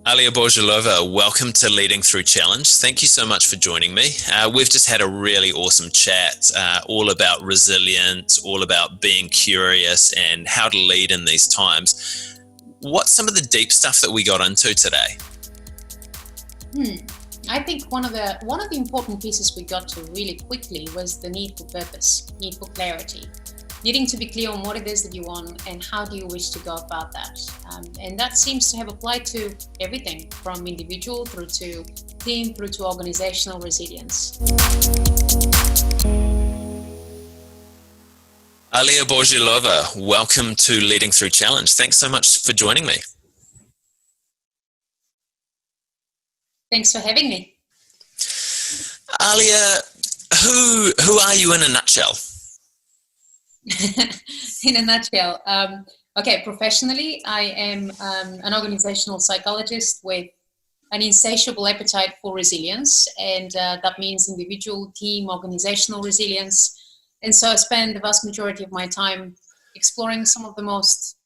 Alia Bojilova, welcome to Leading Through Challenge. Thank you so much for joining me. We've just had a really awesome chat, all about resilience, all about being curious and how to lead in these times. What's some of the deep stuff that we got into today? I think one of the important pieces we got to really quickly was the need for purpose, need for clarity, needing to be clear on what it is that you want and how do you wish to go about that. And that seems to have applied to everything from individual through to team through to organizational resilience. Alia Bojilova, welcome to Leading Through Challenge. Thanks so much for joining me. Thanks for having me. Alia, who are you in a nutshell? In a nutshell, professionally, I am an organizational psychologist with an insatiable appetite for resilience, and that means individual, team, organizational resilience. And so I spend the vast majority of my time exploring some of the most,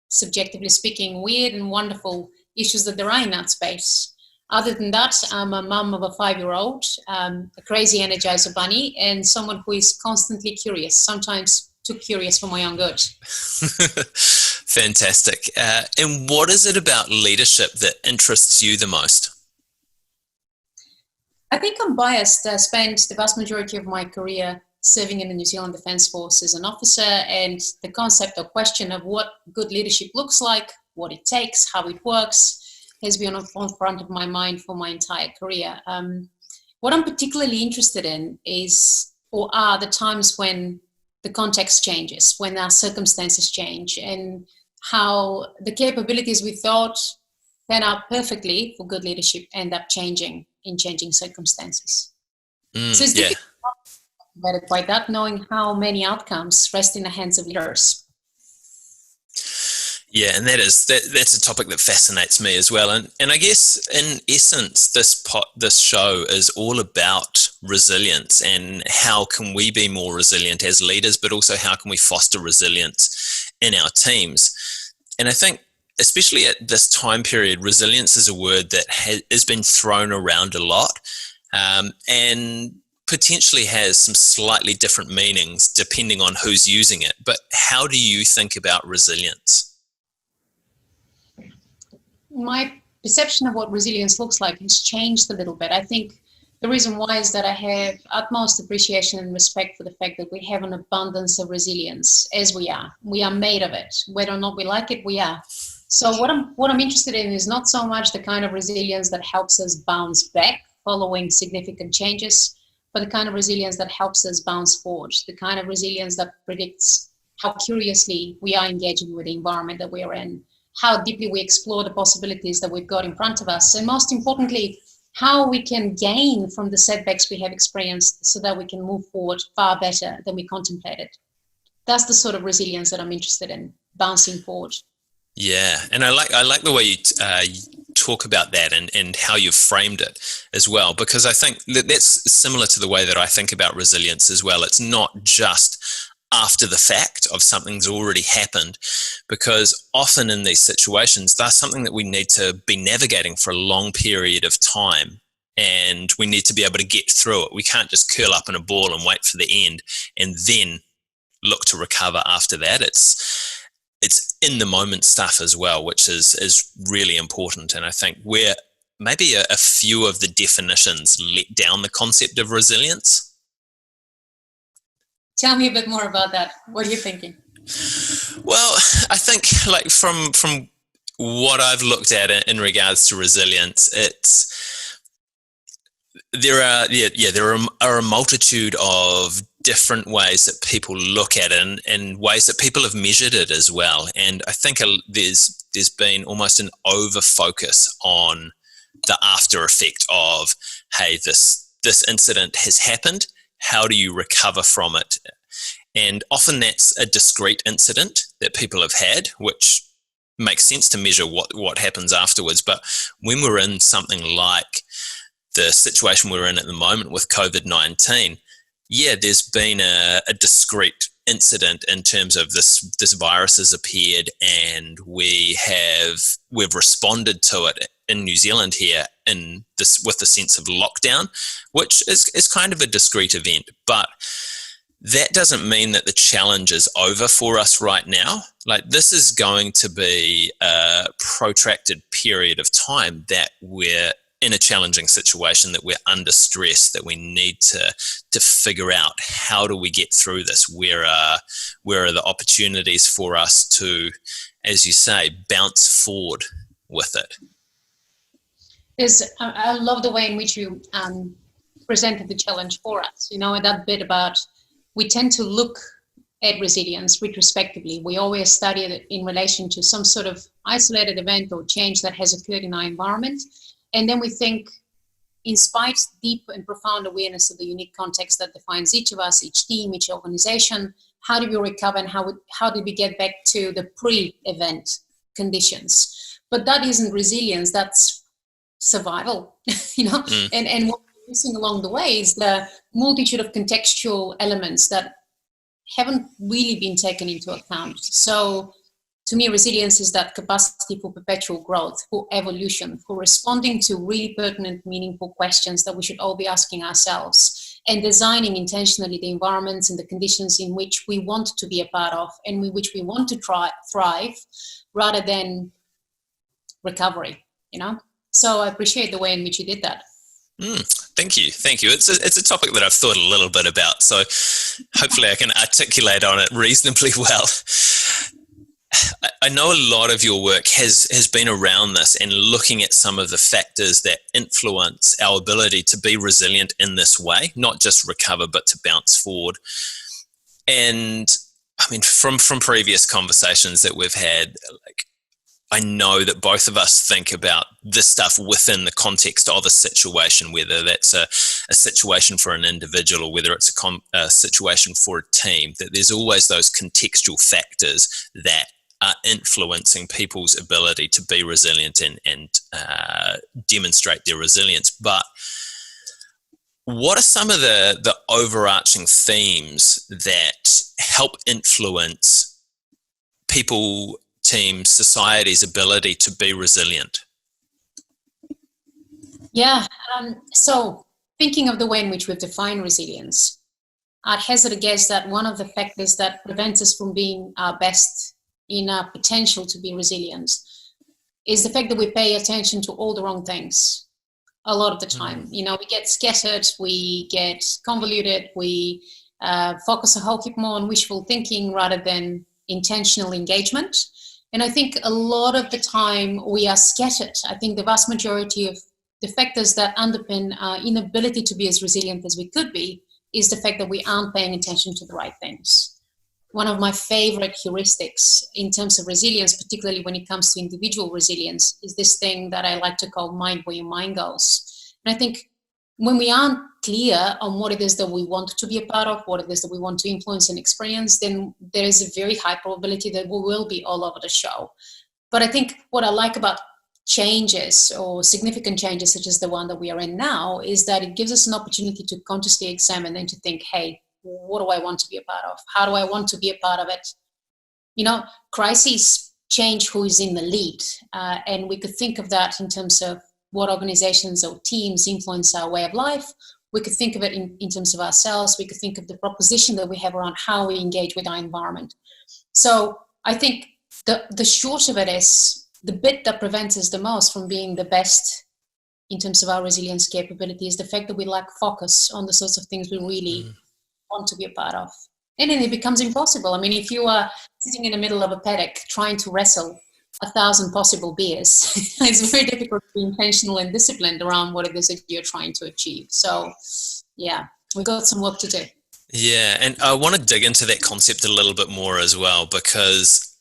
subjectively speaking, weird and wonderful issues that there are in that space. Other than that, I'm a mum of a 5-year-old, a crazy energizer bunny, and someone who is constantly curious, sometimes too curious for my own good. Fantastic. And what is it about leadership that interests you the most? I think I'm biased. I spent the vast majority of my career serving in the New Zealand Defence Force as an officer, and the concept or question of what good leadership looks like, what it takes, how it works, has been on front of my mind for my entire career. What I'm particularly interested in are the times when the context changes, when our circumstances change, and how the capabilities we thought pan out perfectly for good leadership end up changing in changing circumstances. So it's difficult to talk about it by that, knowing how many outcomes rest in the hands of leaders. Yeah, and that's a topic that fascinates me as well. And I guess in essence, this show is all about resilience and how can we be more resilient as leaders, but also how can we foster resilience in our teams. And I think, especially at this time period, resilience is a word that has been thrown around a lot, and potentially has some slightly different meanings depending on who's using it. But how do you think about resilience? My perception of what resilience looks like has changed a little bit. I think the reason why is that I have utmost appreciation and respect for the fact that we have an abundance of resilience as we are. We are made of it. Whether or not we like it, we are. So what I'm interested in is not so much the kind of resilience that helps us bounce back following significant changes, but the kind of resilience that helps us bounce forward, the kind of resilience that predicts how curiously we are engaging with the environment that we are in, how deeply we explore the possibilities that we've got in front of us, and most importantly, how we can gain from the setbacks we have experienced so that we can move forward far better than we contemplated. That's the sort of resilience that I'm interested in, bouncing forward. Yeah, and I like the way you talk about that and how you've framed it as well, because I think that's similar to the way that I think about resilience as well. It's not just after the fact of something's already happened, because often in these situations, that's something that we need to be navigating for a long period of time, and we need to be able to get through it. We can't just curl up in a ball and wait for the end and then look to recover after that. It's in the moment stuff as well, which is really important. And I think where maybe a few of the definitions let down the concept of resilience. Tell me a bit more about that. What are you thinking? Well, I think like from what I've looked at in regards to resilience, there are a multitude of different ways that people look at it and ways that people have measured it as well. And I think there's been almost an over focus on the after effect of, hey, this incident has happened. How do you recover from it? And often that's a discrete incident that people have had, which makes sense to measure what happens afterwards. But when we're in something like the situation we're in at the moment with COVID-19, yeah, there's been a discrete incident in terms of this virus has appeared, and we've responded to it in New Zealand here in this with the sense of lockdown, which is kind of a discrete event, but that doesn't mean that the challenge is over for us right now. Like, this is going to be a protracted period of time that we're in a challenging situation, that we're under stress, that we need to figure out how do we get through this. Where are the opportunities for us to, as you say, bounce forward with it? I love the way in which you presented the challenge for us. That bit about, we tend to look at resilience retrospectively. We always study it in relation to some sort of isolated event or change that has occurred in our environment. And then we think, in spite deep and profound awareness of the unique context that defines each of us, each team, each organization, how do we recover, and how do we get back to the pre-event conditions? But that isn't resilience, that's survival, And what we're missing along the way is the multitude of contextual elements that haven't really been taken into account. So to me, resilience is that capacity for perpetual growth, for evolution, for responding to really pertinent, meaningful questions that we should all be asking ourselves, and designing intentionally the environments and the conditions in which we want to be a part of and in which we want to thrive, rather than recovery, So I appreciate the way in which you did that. Thank you. It's a topic that I've thought a little bit about, so hopefully I can articulate on it reasonably well. I know a lot of your work has been around this and looking at some of the factors that influence our ability to be resilient in this way, not just recover, but to bounce forward. And I mean, from previous conversations that we've had, I know that both of us think about this stuff within the context of a situation, whether that's a situation for an individual or whether it's a situation for a team, that there's always those contextual factors that are influencing people's ability to be resilient and demonstrate their resilience. But what are some of the overarching themes that help influence people, teams, society's ability to be resilient? Yeah, so thinking of the way in which we've defined resilience, I'd hazard a guess that one of the factors that prevents us from being our best in our potential to be resilient is the fact that we pay attention to all the wrong things a lot of the time. We get scattered, we get convoluted, we focus a whole heap more on wishful thinking rather than intentional engagement. And I think a lot of the time we are scattered. I think the vast majority of the factors that underpin our inability to be as resilient as we could be is the fact that we aren't paying attention to the right things. One of my favorite heuristics in terms of resilience, particularly when it comes to individual resilience, is this thing that I like to call mind where your mind goes. And I think when we aren't clear on what it is that we want to be a part of, what it is that we want to influence and experience, then there is a very high probability that we will be all over the show. But I think what I like about changes or significant changes such as the one that we are in now is that it gives us an opportunity to consciously examine and to think, hey, what do I want to be a part of? How do I want to be a part of it? Crises change who is in the lead. And we could think of that in terms of what organizations or teams influence our way of life. We could think of it in terms of ourselves. We could think of the proposition that we have around how we engage with our environment. So I think the short of it is the bit that prevents us the most from being the best in terms of our resilience capability is the fact that we lack focus on the sorts of things we really want to be a part of. And then it becomes impossible. I mean, if you are sitting in the middle of a paddock trying to wrestle 1,000 possible bears, it's very difficult to be intentional and disciplined around what it is that you're trying to achieve. So, yeah, we've got some work to do. Yeah, and I want to dig into that concept a little bit more as well, because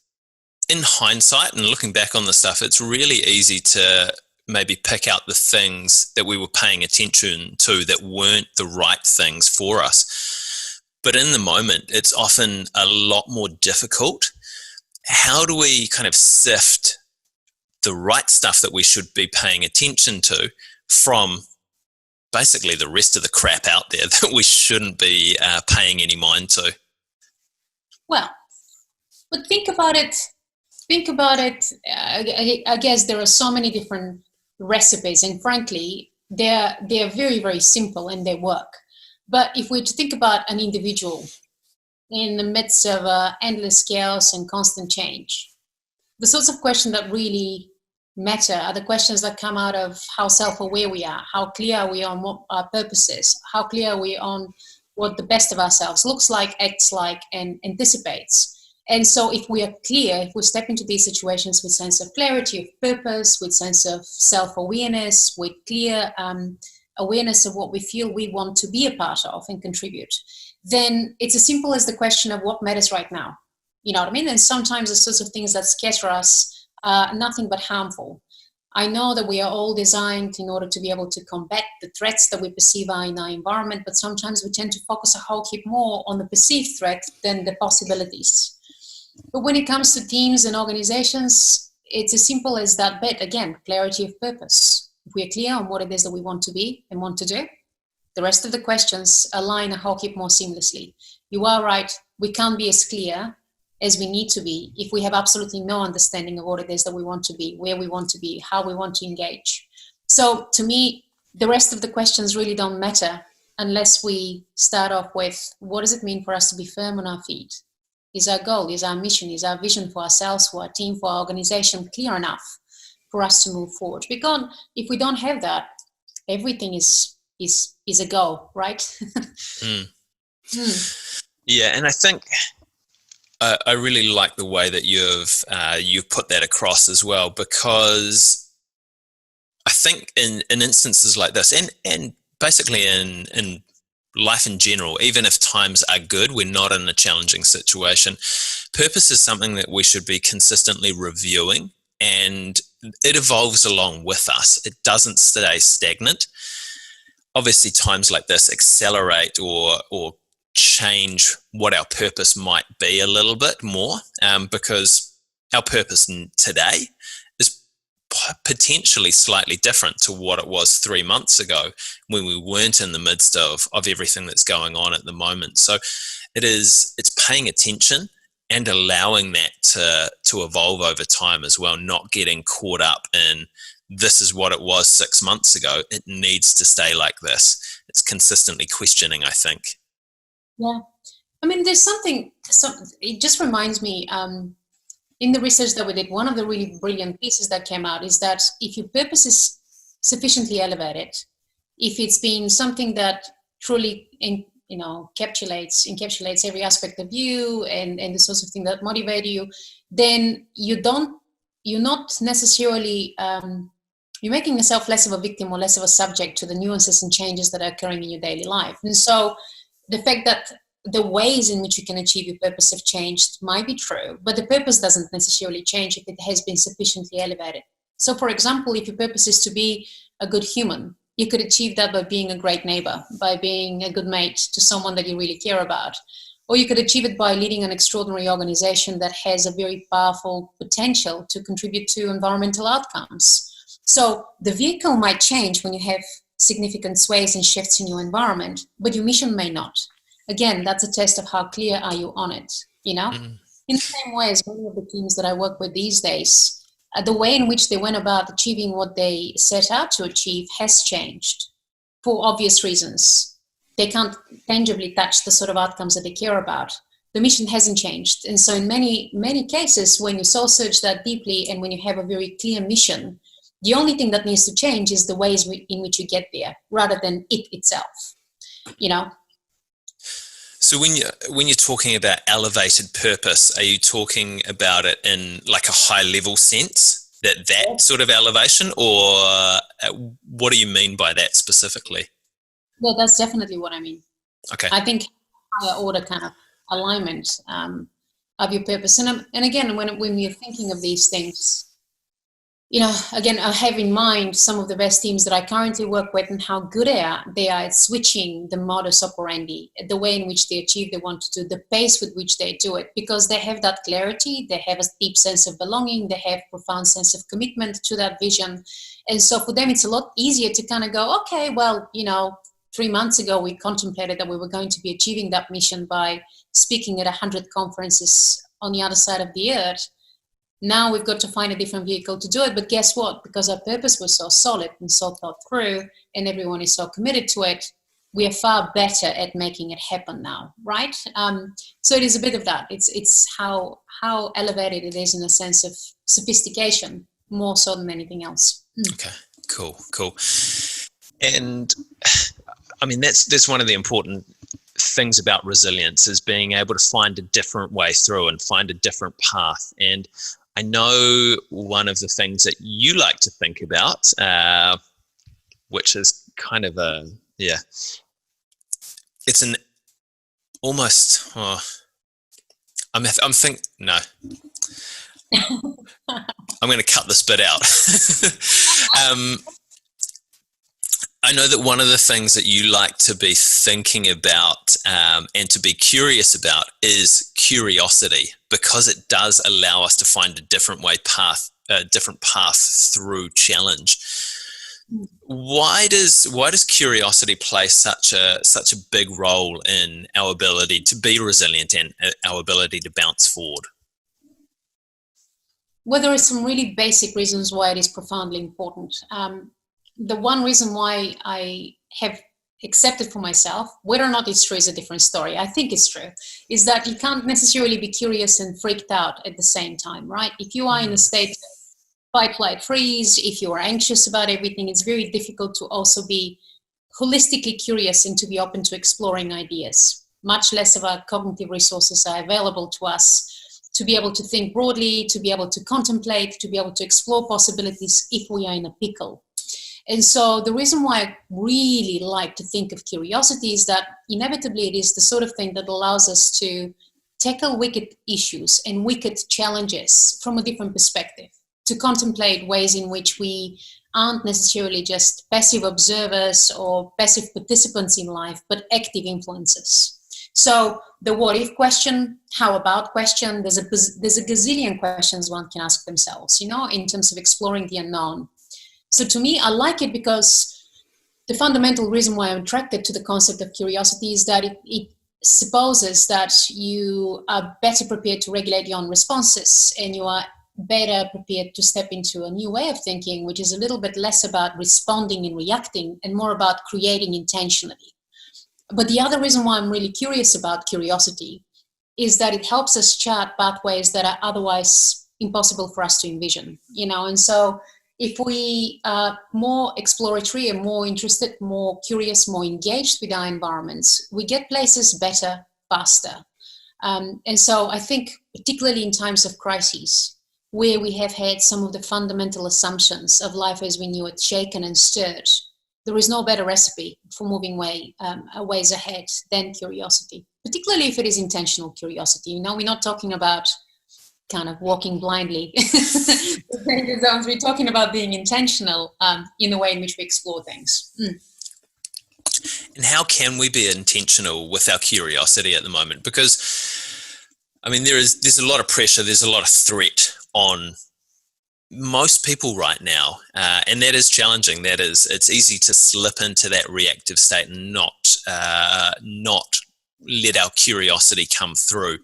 in hindsight and looking back on the stuff, it's really easy to maybe pick out the things that we were paying attention to that weren't the right things for us. But in the moment, it's often a lot more difficult. How do we kind of sift the right stuff that we should be paying attention to from basically the rest of the crap out there that we shouldn't be paying any mind to? Well, but think about it. Think about it. I guess there are so many different recipes, and frankly, they're very, very simple and they work. But if we're to think about an individual in the midst of endless chaos and constant change, the sorts of questions that really matter are the questions that come out of how self-aware we are, how clear are we on what our purpose is, how clear are we on what the best of ourselves looks like, acts like, and anticipates. And so if we are clear, if we step into these situations with sense of clarity, of purpose, with sense of self-awareness, with clear awareness of what we feel we want to be a part of and contribute, then it's as simple as the question of what matters right now. You know what I mean? And sometimes the sorts of things that scatter us are nothing but harmful. I know that we are all designed in order to be able to combat the threats that we perceive are in our environment, but sometimes we tend to focus a whole heap more on the perceived threat than the possibilities. But when it comes to teams and organizations, it's as simple as that bit. Again, clarity of purpose. If we are clear on what it is that we want to be and want to do, the rest of the questions align a whole heap more seamlessly. You are right. We can't be as clear as we need to be if we have absolutely no understanding of what it is that we want to be, where we want to be, how we want to engage. So to me, the rest of the questions really don't matter unless we start off with, what does it mean for us to be firm on our feet? Is our goal, is our mission, is our vision for ourselves, for our team, for our organization clear enough for us to move forward? Because if we don't have that, everything is a go, right? Yeah, and I think I really like the way that you've put that across as well, because I think in instances like this, and basically in life in general, even if times are good, we're not in a challenging situation, purpose is something that we should be consistently reviewing, and it evolves along with us. It doesn't stay stagnant. Obviously, times like this accelerate or change what our purpose might be a little bit more, because our purpose today is potentially slightly different to what it was 3 months ago when we weren't in the midst of everything that's going on at the moment. So it's paying attention and allowing that to evolve over time as well, not getting caught up in this is what it was 6 months ago. It needs to stay like this. It's consistently questioning, I think. Yeah. I mean, there's it just reminds me, in the research that we did, one of the really brilliant pieces that came out is that if your purpose is sufficiently elevated, if it's been something that truly encapsulates every aspect of you and the sorts of things that motivate you, then you're not necessarily you're making yourself less of a victim or less of a subject to the nuances and changes that are occurring in your daily life. And so the fact that the ways in which you can achieve your purpose have changed might be true, but the purpose doesn't necessarily change if it has been sufficiently elevated. So, for example, if your purpose is to be a good human, you could achieve that by being a great neighbor, by being a good mate to someone that you really care about. Or you could achieve it by leading an extraordinary organization that has a very powerful potential to contribute to environmental outcomes. So the vehicle might change when you have significant sways and shifts in your environment, but your mission may not. Again, that's a test of how clear are you on it, In the same way as many of the teams that I work with these days, the way in which they went about achieving what they set out to achieve has changed for obvious reasons. They can't tangibly touch the sort of outcomes that they care about. The mission hasn't changed. And so in many, many cases, when you soul search that deeply and when you have a very clear mission, the only thing that needs to change is the ways in which you get there rather than it itself, So when you're talking about elevated purpose, are you talking about it in like a high level sense, that sort of elevation, or what do you mean by that specifically? Yeah, that's definitely what I mean. Okay. I think higher order kind of alignment of your purpose. And again, when you're thinking of these things, again, I have in mind some of the best teams that I currently work with and how good they are at switching the modus operandi, the way in which they achieve they want to do, the pace with which they do it, because they have that clarity, they have a deep sense of belonging, they have profound sense of commitment to that vision. And so for them, it's a lot easier to kind of go, okay, well, 3 months ago, we contemplated that we were going to be achieving that mission by speaking at 100 conferences on the other side of the earth. Now we've got to find a different vehicle to do it. But guess what? Because our purpose was so solid and so thought through, and everyone is so committed to it, we are far better at making it happen now, right? So it is a bit of that. It's how elevated it is in a sense of sophistication, more so than anything else. Okay, cool. And I mean, that's one of the important things about resilience, is being able to find a different way through and find a different path. And I know one of the things that you like to think about, which is kind of it's an almost, I'm going to cut this bit out. I know that one of the things that you like to be thinking about and to be curious about is curiosity, because it does allow us to find a different path through challenge. Why does curiosity play such a big role in our ability to be resilient and our ability to bounce forward? Well, there are some really basic reasons why it is profoundly important. The one reason why I have accepted for myself, whether or not it's true is a different story, I think it's true, is that you can't necessarily be curious and freaked out at the same time, right? If you are in a state of fight, flight, freeze, if you are anxious about everything, it's very difficult to also be holistically curious and to be open to exploring ideas. Much less of our cognitive resources are available to us to be able to think broadly, to be able to contemplate, to be able to explore possibilities if we are in a pickle. And so the reason why I really like to think of curiosity is that inevitably it is the sort of thing that allows us to tackle wicked issues and wicked challenges from a different perspective, to contemplate ways in which we aren't necessarily just passive observers or passive participants in life, but active influencers. So the what if question, how about question, there's a gazillion questions one can ask themselves, in terms of exploring the unknown. So to me, I like it because the fundamental reason why I'm attracted to the concept of curiosity is that it supposes that you are better prepared to regulate your own responses, and you are better prepared to step into a new way of thinking, which is a little bit less about responding and reacting and more about creating intentionally. But the other reason why I'm really curious about curiosity is that it helps us chart pathways that are otherwise impossible for us to envision, and so if we are more exploratory and more interested, more curious, more engaged with our environments, we get places better, faster. And so I think particularly in times of crises, where we have had some of the fundamental assumptions of life as we knew it shaken and stirred, there is no better recipe for moving ways ahead than curiosity, particularly if it is intentional curiosity. We're not talking about kind of walking blindly the danger zones. We're talking about being intentional in the way in which we explore things. And how can we be intentional with our curiosity at the moment? Because I mean, there's a lot of pressure, there's a lot of threat on most people right now, and that is challenging. It's easy to slip into that reactive state and not let our curiosity come through.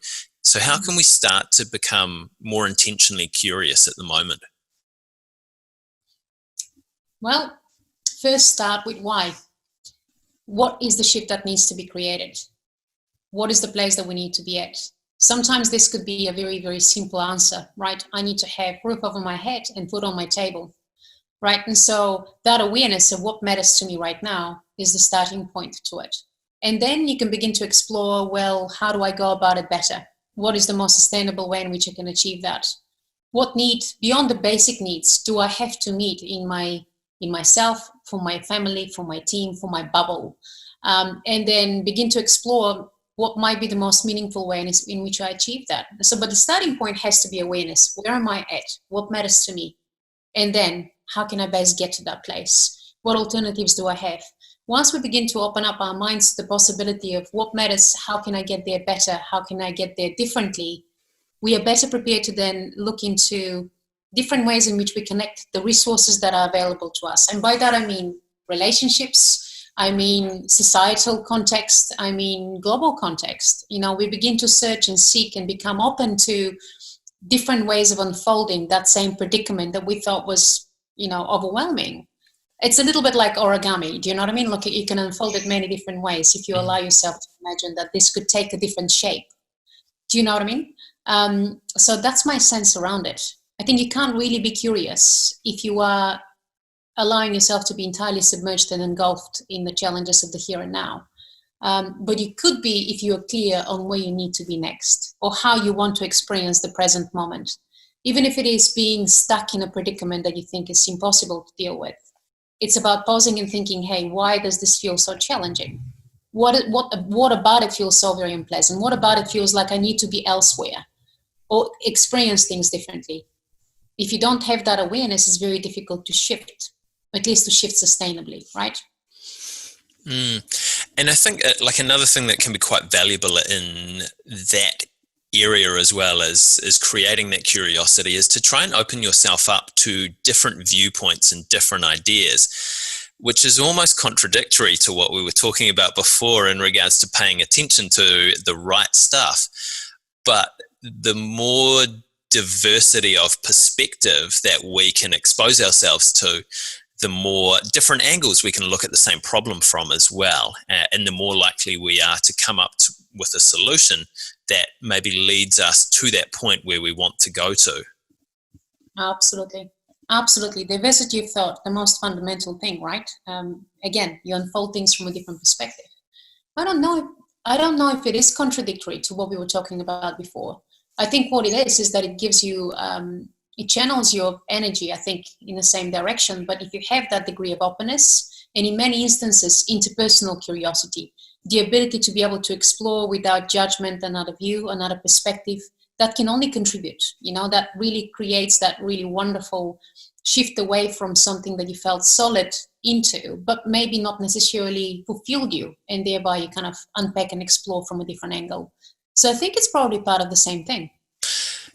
So how can we start to become more intentionally curious at the moment? Well, first start with why. What is the shift that needs to be created? What is the place that we need to be at? Sometimes this could be a very, very simple answer, right? I need to have roof over my head and food on my table, right? And so that awareness of what matters to me right now is the starting point to it. And then you can begin to explore, well, how do I go about it better? What is the most sustainable way in which I can achieve that? What need, beyond the basic needs, do I have to meet in myself, for my family, for my team, for my bubble? And then begin to explore what might be the most meaningful way in which I achieve that. So, but the starting point has to be awareness. Where am I at? What matters to me? And then how can I best get to that place? What alternatives do I have? Once we begin to open up our minds to the possibility of what matters, how can I get there better? How can I get there differently? We are better prepared to then look into different ways in which we connect the resources that are available to us. And by that, I mean relationships, I mean societal context, I mean global context. We begin to search and seek and become open to different ways of unfolding that same predicament that we thought was, overwhelming. It's a little bit like origami. Do you know what I mean? Look, you can unfold it many different ways if you allow yourself to imagine that this could take a different shape. Do you know what I mean? So that's my sense around it. I think you can't really be curious if you are allowing yourself to be entirely submerged and engulfed in the challenges of the here and now. But you could be if you are clear on where you need to be next or how you want to experience the present moment, even if it is being stuck in a predicament that you think is impossible to deal with. It's about pausing and thinking, hey, why does this feel so challenging? What about it feels so very unpleasant? What about it feels like I need to be elsewhere or experience things differently? If you don't have that awareness, it's very difficult to shift, at least to shift sustainably, right? And I think like another thing that can be quite valuable in that area as well as creating that curiosity is to try and open yourself up to different viewpoints and different ideas, which is almost contradictory to what we were talking about before in regards to paying attention to the right stuff. But the more diversity of perspective that we can expose ourselves to, the more different angles we can look at the same problem from as well. And the more likely we are to come up with a solution that maybe leads us to that point where we want to go to. Absolutely. Absolutely. Diversity of thought, the most fundamental thing, right? Again, you unfold things from a different perspective. I don't know if it is contradictory to what we were talking about before. I think what it is that it gives you, it channels your energy, I think, in the same direction. But if you have that degree of openness, and in many instances, interpersonal curiosity, the ability to be able to explore without judgment another view, another perspective, that can only contribute. That really creates that really wonderful shift away from something that you felt solid into, but maybe not necessarily fulfilled you, and thereby you kind of unpack and explore from a different angle. So I think it's probably part of the same thing.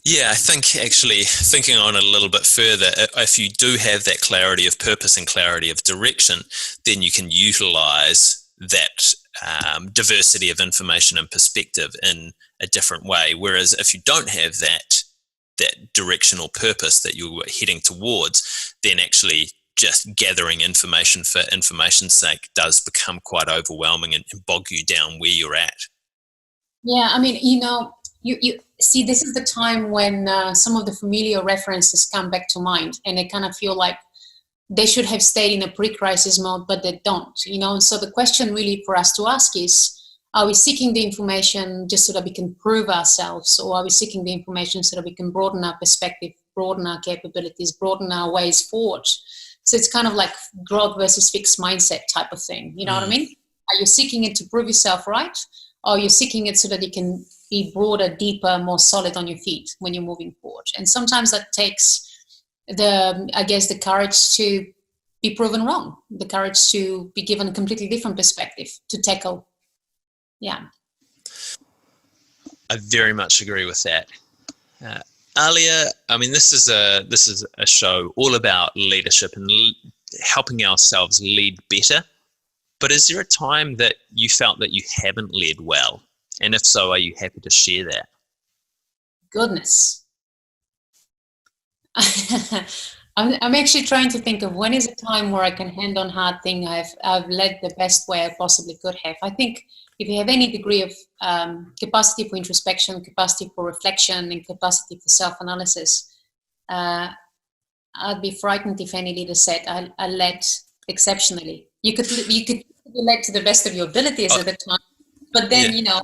Yeah, I think actually thinking on it a little bit further, if you do have that clarity of purpose and clarity of direction, then you can utilize that diversity of information and perspective in a different way. Whereas if you don't have that directional purpose that you're heading towards, then actually just gathering information for information's sake does become quite overwhelming and bog you down where you're at. Yeah, I mean, you see, this is the time when some of the familiar references come back to mind, and I kind of feel like they should have stayed in a pre-crisis mode, but they don't, And so the question really for us to ask is, are we seeking the information just so that we can prove ourselves, or are we seeking the information so that we can broaden our perspective, broaden our capabilities, broaden our ways forward? So it's kind of like growth versus fixed mindset type of thing. You know what I mean? Are you seeking it to prove yourself right? Or are you seeking it so that you can be broader, deeper, more solid on your feet when you're moving forward? And sometimes that takes the courage to be proven wrong, the courage to be given a completely different perspective to tackle. Yeah. I very much agree with that. Alia, I mean, this is a show all about leadership and helping ourselves lead better. But is there a time that you felt that you haven't led well? And if so, are you happy to share that? Goodness. I'm actually trying to think of when is a time where I can hand on hard thing I've led the best way I possibly could have. I think if you have any degree of capacity for introspection, capacity for reflection, and capacity for self-analysis, I'd be frightened if any leader said I led exceptionally. You could be led to the best of your abilities at the time, but then you get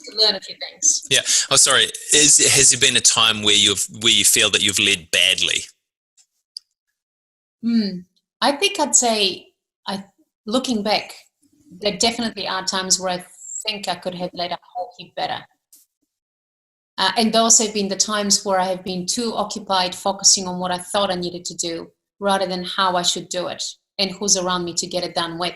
to learn a few things. Yeah. Oh, sorry. Has there been a time where you feel that you've led badly? I think I'd say, looking back, there definitely are times where I think I could have led a whole heap better. And those have been the times where I have been too occupied focusing on what I thought I needed to do rather than how I should do it and who's around me to get it done with.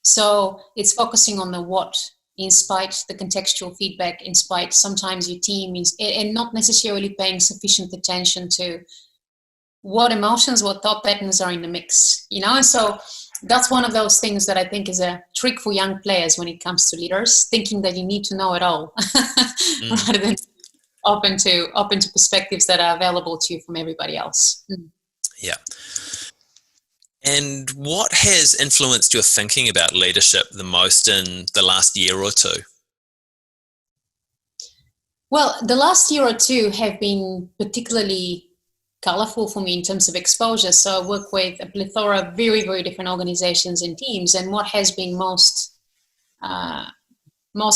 So it's focusing on the what, in spite the contextual feedback, in spite sometimes your team is, and not necessarily paying sufficient attention to what emotions, what thought patterns are in the mix, And so that's one of those things that I think is a trick for young players when it comes to leaders, thinking that you need to know it all rather than open to perspectives that are available to you from everybody else. Yeah. And what has influenced your thinking about leadership the most in the last year or two? Well, the last year or two have been particularly colorful for me in terms of exposure. So I work with a plethora of very, very different organizations and teams. And what has been most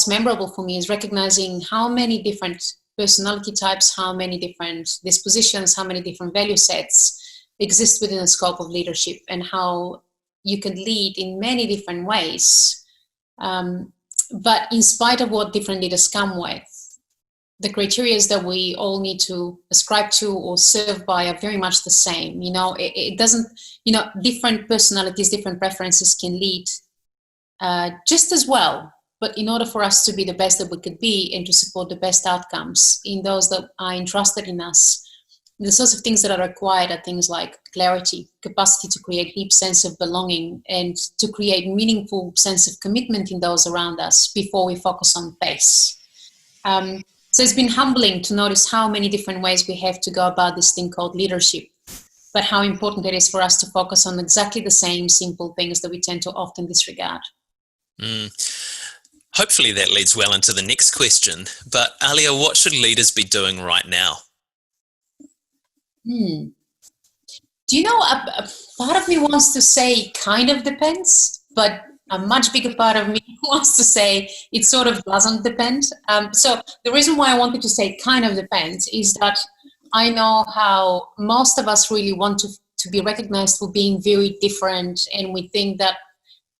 memorable for me is recognizing how many different personality types, how many different dispositions, how many different value sets exist within the scope of leadership, and how you can lead in many different ways. But in spite of what different leaders come with, the criteria that we all need to ascribe to or serve by are very much the same. It doesn't, different personalities, different preferences can lead just as well. But in order for us to be the best that we could be and to support the best outcomes in those that are entrusted in us, the sorts of things that are required are things like clarity, capacity to create deep sense of belonging, and to create meaningful sense of commitment in those around us before we focus on pace. So it's been humbling to notice how many different ways we have to go about this thing called leadership, but how important it is for us to focus on exactly the same simple things that we tend to often disregard. Hopefully that leads well into the next question. But Alia, what should leaders be doing right now? Do you know, a part of me wants to say kind of depends, but a much bigger part of me wants to say it sort of doesn't depend. So the reason why I wanted to say kind of depends is that I know how most of us really want to be recognized for being very different, and we think that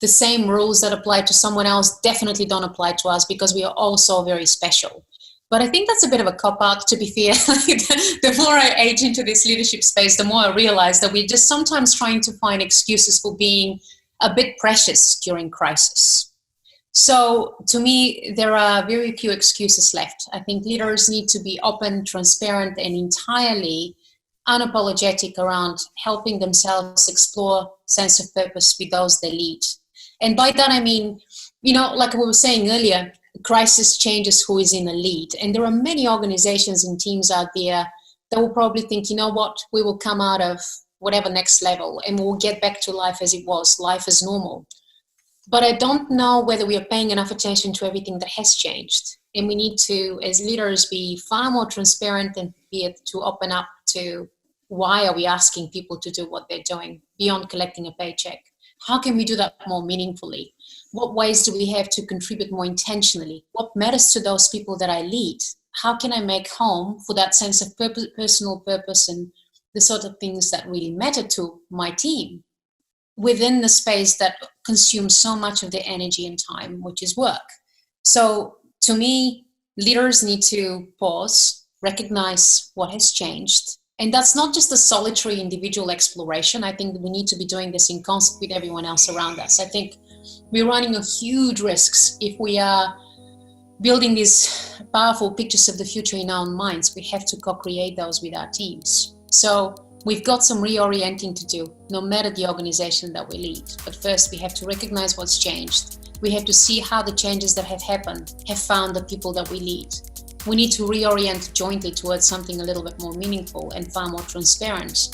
the same rules that apply to someone else definitely don't apply to us because we are all so very special. But I think that's a bit of a cop-out, to be fair. The more I age into this leadership space, the more I realize that we're just sometimes trying to find excuses for being a bit precious during crisis. So to me, there are very few excuses left. I think leaders need to be open, transparent, and entirely unapologetic around helping themselves explore sense of purpose with those they lead. And by that, I mean, like we were saying earlier, crisis changes who is in a lead. And there are many organizations and teams out there that will probably think, you know what, we will come out of whatever next level and we'll get back to life as it was, life as normal. But I don't know whether we are paying enough attention to everything that has changed. And we need to, as leaders, be far more transparent and be able to open up to why are we asking people to do what they're doing beyond collecting a paycheck? How can we do that more meaningfully? What ways do we have to contribute more intentionally? What matters to those people that I lead? How can I make home for that sense of purpose, personal purpose, and the sort of things that really matter to my team within the space that consumes so much of their energy and time, which is work? So to me, leaders need to pause, recognize what has changed. And that's not just a solitary individual exploration. I think we need to be doing this in concert with everyone else around us. I think we're running a huge risks if we are building these powerful pictures of the future in our own minds. We have to co-create those with our teams. So we've got some reorienting to do, no matter the organization that we lead. But first, we have to recognize what's changed. We have to see how the changes that have happened have found the people that we lead. We need to reorient jointly towards something a little bit more meaningful and far more transparent.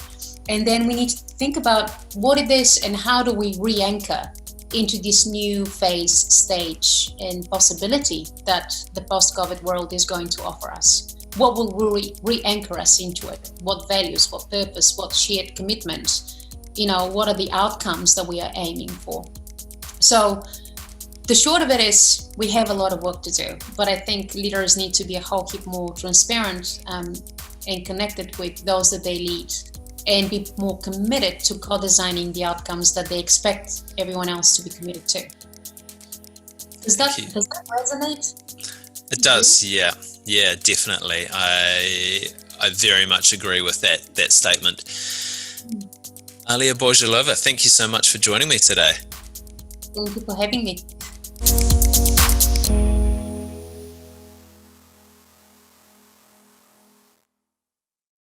And then we need to think about what it is and how do we re-anchor into this new phase, stage, and possibility that the post-COVID world is going to offer us. What will re-anchor us into it? What values, what purpose, what shared commitment? What are the outcomes that we are aiming for? So the short of it is we have a lot of work to do, but I think leaders need to be a whole heap more transparent and connected with those that they lead, and be more committed to co-designing the outcomes that they expect everyone else to be committed to. Does that resonate? It does, yeah. Yeah, definitely. I very much agree with that statement. Alia Bojilova, thank you so much for joining me today. Thank you for having me.